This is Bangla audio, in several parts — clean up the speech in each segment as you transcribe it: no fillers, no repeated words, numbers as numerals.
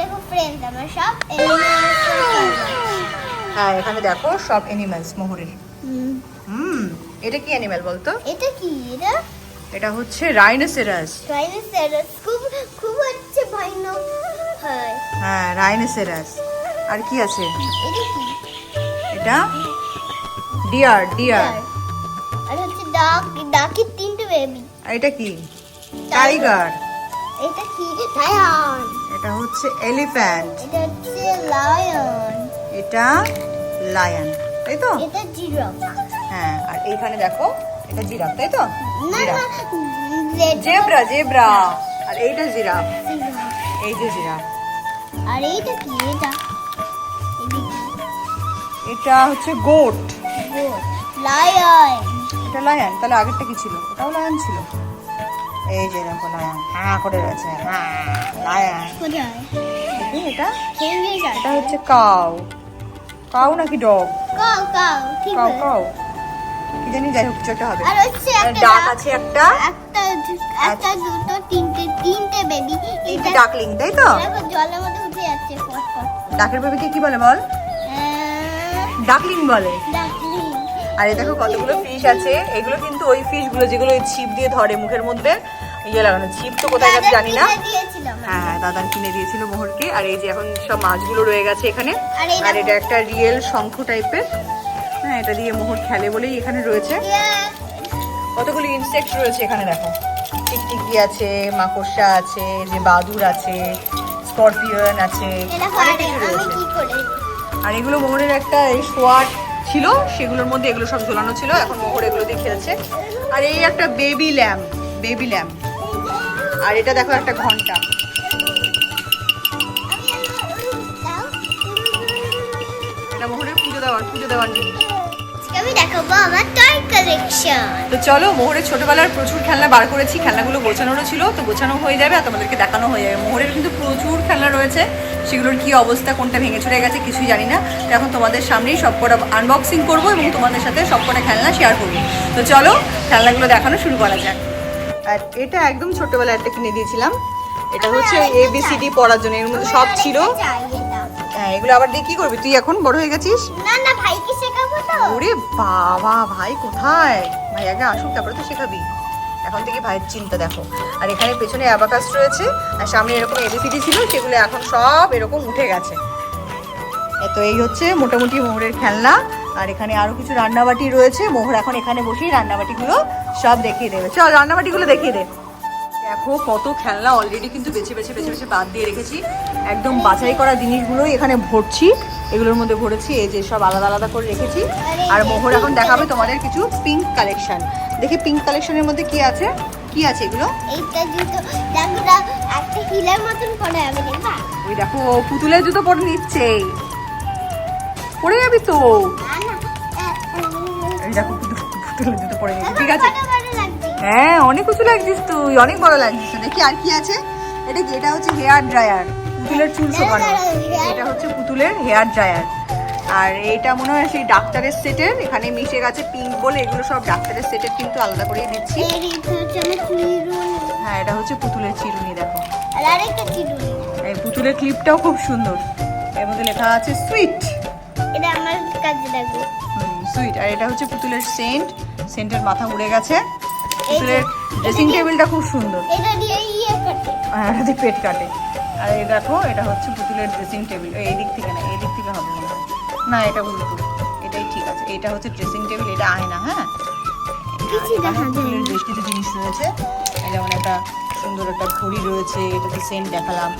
দেখো ফ্রেন্ডস আমার সব হ্যাঁ এখানে দেখো সব অ্যানিমালস মোহরের। এটা কি অ্যানিমাল বলতো? এটা কি? এটা হচ্ছে রাইনোসেরাস। রাইনোসেরাস খুব খুব হচ্ছে ভয়ানক হয়। হ্যাঁ রাইনোসেরাস। আর কি আছে? এটা কি? এটা ডিয়ার। ডিয়ার। আর হচ্ছে ডাকের তিনটে বেবি। আর এটা কি? টাইগার। এটা কি? লায়ন। এটা হচ্ছে এলিফ্যান্ট। এটা হচ্ছে লায়ন। এটা লায়ন, তাই তো? এটা জিরাফ। হ্যাঁ আর এইখানে দেখো এটা জিরাফ, তাই তো? না না জেব্রা। জেব্রা। আর এইটা জিরাফ। এই যে জিরাফ। আর এইটা কি? এটা হচ্ছে গোট। লায়ন। এটা লায়ন। তাহলে আগেরটা কি ছিল? ওটাও লায়ন ছিল। এই যে দেখো লায়ন হ্যাঁ করে রয়েছে। হ্যাঁ লায়ন। কোথায়? দেখি এটা। এটা এটা হচ্ছে কাউ। কাউ নাকি ডগ? কাউ কাউ ঠিক কাউ আছে। কাউ কি জানি, যাই হোক কিছু একটা হবে। আর হচ্ছে আর একটা ডাক আছে একটা। একটা দুটো তিনটে বেবি। এটা ডাকলিং, তাই তো? দেখো জলের মধ্যে উঠে যাচ্ছে ফটফট। ডাকের বেবিকে কি বলে বল? ডাকলিং বলে। ডাকলিং। আর এই দেখো কতগুলো ফিশ আছে। এগুলো কিন্তু ওই ফিশ গুলো যেগুলো ওই ছিপ দিয়ে ধরে মুখের মধ্যে ইয়ে লাগানো। ছিপ তো কোথায় গেছে জানি না। হ্যাঁ দাদার কিনে দিয়েছিল মোহরকে। আর এই যে এখন সব মাছগুলো রয়ে গেছে এখানে। আর এটা একটা রিয়েল শঙ্খ টাইপের। হ্যাঁ এটা দিয়ে মোহর খেলে বলেই এখানে রয়েছে। কতগুলো ইনসেক্ট রয়েছে এখানে দেখো। টিকটিকি আছে, মাকড়সা আছে, যে বাদুর আছে, স্করপিয়ন আছে, অনেক কিছু রয়েছে। আর এগুলো মোহরের একটা এই শোয়ার ছিল, সেগুলোর মধ্যে এগুলো সব ঝোলানো ছিল। এখন মোহর এগুলো দিয়ে খেলছে। আর এই একটা বেবি ল্যাম্প। Baby lamp. আর এটা দেখো একটা ঘন্টা। এটা মোহরের পুজো দেওয়ার জিনিস। আমি দেখাবো আমার টয় কালেকশন। তো চলো, মোহরের ছোটবেলার প্রচুর খেলনা বার করেছি। খেলনাগুলো গোছানোরও ছিল, তো গোছানো হয়ে যাবে আর তোমাদেরকে দেখানো হয়ে যাবে। মোহরের কিন্তু প্রচুর খেলনা রয়েছে, সেগুলোর কি অবস্থা, কোনটা ভেঙে চুরে গেছে কিছুই জানি না। তো এখন তোমাদের সামনেই সবকটা আনবক্সিং করবো এবং তোমাদের সাথে সবকটা খেলনা শেয়ার করবো। তো চলো খেলনাগুলো দেখানো শুরু করা যাক। আর এটা একদম ছোটবেলায় একটা কিনে দিয়েছিলাম। এটা হচ্ছে ABCD পড়ার জন্য, এর মধ্যে সব ছিল। হ্যাঁ এগুলো আবার দিয়ে কি করবি তুই? এখন বড় হয়ে গেছিস। না না ভাইকে শেখাবো তো। ওরে বাবা, ভাই কোথায়? ভাই আগে আসুক তারপরে তো শেখাবি। এখন থেকে ভাইয়ের চিন্তা দেখো। আর এখানে পেছনে অ্যাবাকাস রয়েছে, আর সামনে এরকম ABCD ছিল, সেগুলো এখন সব এরকম উঠে গেছে। তো এই হচ্ছে মোটামুটি মোহরের খেলনা। আর এখানে আরো কিছু রান্নাবাটি রয়েছে। মোহর এখন এখানে বসেই রান্নাবাটিগুলো সব দেখিয়ে দেবে। চল রান্নাবাটিগুলো দেখিয়ে দে। দেখো কত খেলনা অলরেডি কিন্তু বেছে বেছে বাদ দিয়ে রেখেছি। একদম বাছাই করা জিনিসগুলোই এখানে ভরছি। এগুলোর মধ্যে ভরেছি, এই যে সব আলাদা আলাদা করে রেখেছি। আর মোহর এখন দেখাবে তোমাদের কিছু পিঙ্ক কালেকশন। দেখি পিঙ্ক কালেকশনের মধ্যে কি আছে। কি আছে এগুলো? এইটা জুতো দেখো না, একটা হিলার মতন পড়ে যাবে দেখবা। ওই দেখো পুতুলের জুতো পরে নিচ্ছে, পরে যাবি তো। না না এই দেখো পুতুলের জুতো পরে নিচ্ছে, ঠিক আছে। হ্যাঁ অনেক কিছু লাগছিস তুই, অনেক বড় লাগছিস। দেখি আর কি আছে। এটা কি? এটা হচ্ছে হেয়ার ড্রায়ার, পুতুলের চুল শোকানো। এটা হচ্ছে পুতুলের হেয়ার ড্রায়ার। আর এটা মনে হয় সেই ডাক্তারের সেটের, এখানে মিশে গেছে পিঙ্ক বলে। এগুলো সব ডাক্তারের সেটের, কিন্তু আলাদা করেই দিচ্ছি। হ্যাঁ এটা হচ্ছে পুতুলের চিরুনি, দেখো। আর আরেকটা চিরুনি। এই পুতুলের ক্লিপটাও খুব সুন্দর। এর মধ্যে লেখা আছে সুইট। এটা আমার কাজে লাগবে। সুইট। আর এটা হচ্ছে পুতুলের সেন্ট। সেন্টের মাথা উড়ে গেছে। পুতুলের ড্রেসিং টেবিলটা খুব সুন্দর। এটা দিয়ে ইয়ে কাটে। হ্যাঁ এটা দিয়ে পেট কাটে। আর এই দেখো এটা হচ্ছে পুতুলের ড্রেসিং টেবিল। এই দিক থেকে না, এই দিক থেকে হবে না। না এটা উল্টো, এটাই ঠিক আছে। এটা হচ্ছে ড্রেসিং টেবিল, এটা আয়না। হ্যাঁ পুতুলের বেশ কিছু জিনিস রয়েছে। যেমন একটা সুন্দর একটা ঘড়ি রয়েছে, এটাতে সেন্ট দেখালাম।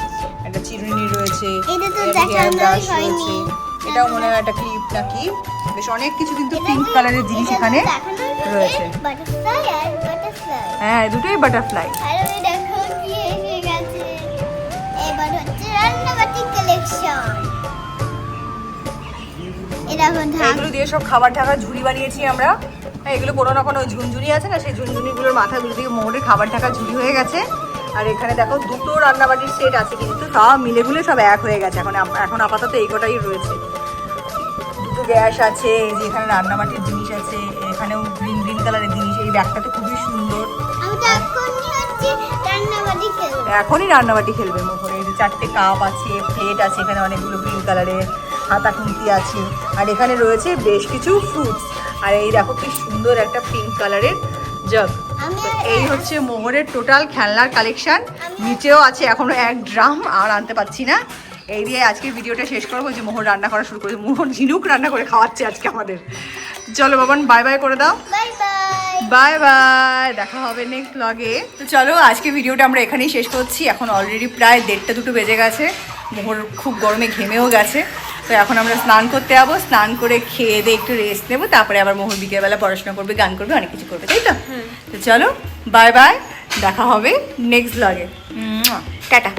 একটা চিরুনি রয়েছে, হেয়ার ব্রাশ রয়েছে। এটাও মনে হয় একটা ক্লিপ নাকি। বেশ অনেক কিছু কিন্তু পিঙ্ক কালারের জিনিস এখানে রয়েছে। হ্যাঁ দুটোই বাটারফ্লাই। আর আমি দেখো কি এসে গেছে। এবার হচ্ছে রান্নাবাটি কালেকশন। এটা এগুলো দিয়ে সব খাবার ঢাকার ঝুড়ি বানিয়েছি আমরা। এগুলো কোনো না কোনো ঝুনঝুনি আছে না, সেই ঝুনঝুনিগুলোর মাথাগুলো দিয়ে মোহরের খাবার ঢাকার ঝুড়ি হয়ে গেছে। আর এখানে দেখো দুটো রান্নাবাটির সেট আছে, কিন্তু সব মিলেগুলো সব এক হয়ে গেছে। এখন আপাতত এই কটাই রয়েছে। দুটো গ্যাস আছে, যে এখানে রান্নাবাটির জিনিস আছে। এখানেও গ্রিন কালারের জিনিস। এই ব্যাগটা তো খুবই সুন্দর। আমি তো এখন হচ্ছে এসেছি রান্নাবাটি খেলবো। এখনই রান্নাবাটি খেলবে মোহর। এই যে 4টে কাপ আছে, প্লেট আছে, এখানে অনেকগুলো গ্রিন কালারের হাতা খুন্তি আছে, আর এখানে রয়েছে বেশ কিছু ফ্রুটস। আর এই দেখো কি সুন্দর একটা পিঙ্ক কালারের জগ। এই হচ্ছে মোহরের টোটাল খেলনার কালেকশন। নিচেও আছে এখনো 1 ড্রাম, আর আনতে পারছি না। এই দিয়ে আজকের ভিডিওটা শেষ করবো। যে মোহর রান্না করা শুরু করেছে, মোহর ঝিনুক রান্না করে খাওয়াচ্ছে আজকে আমাদের। চলো বাবান, বাই বাই করে দাও। Bye bye. বাই বাই, দেখা হবে নেক্সট ব্লগে। তো চলো আজকে ভিডিওটা আমরা এখানেই শেষ করছি। এখন অলরেডি প্রায় 1:30-2 বেজে গেছে। মোহর খুব গরমে ঘেমেও গেছে। তো এখন আমরা স্নান করতে যাবো, স্নান করে খেয়ে দিয়ে একটু রেস্ট নেবো, তারপরে আবার মোহর বিকেলবেলা পড়াশোনা করবে, গান করবে, অনেক কিছু করবে, তাই তো? তো চলো বাই বাই, দেখা হবে নেক্সট ব্লগে। টাটা।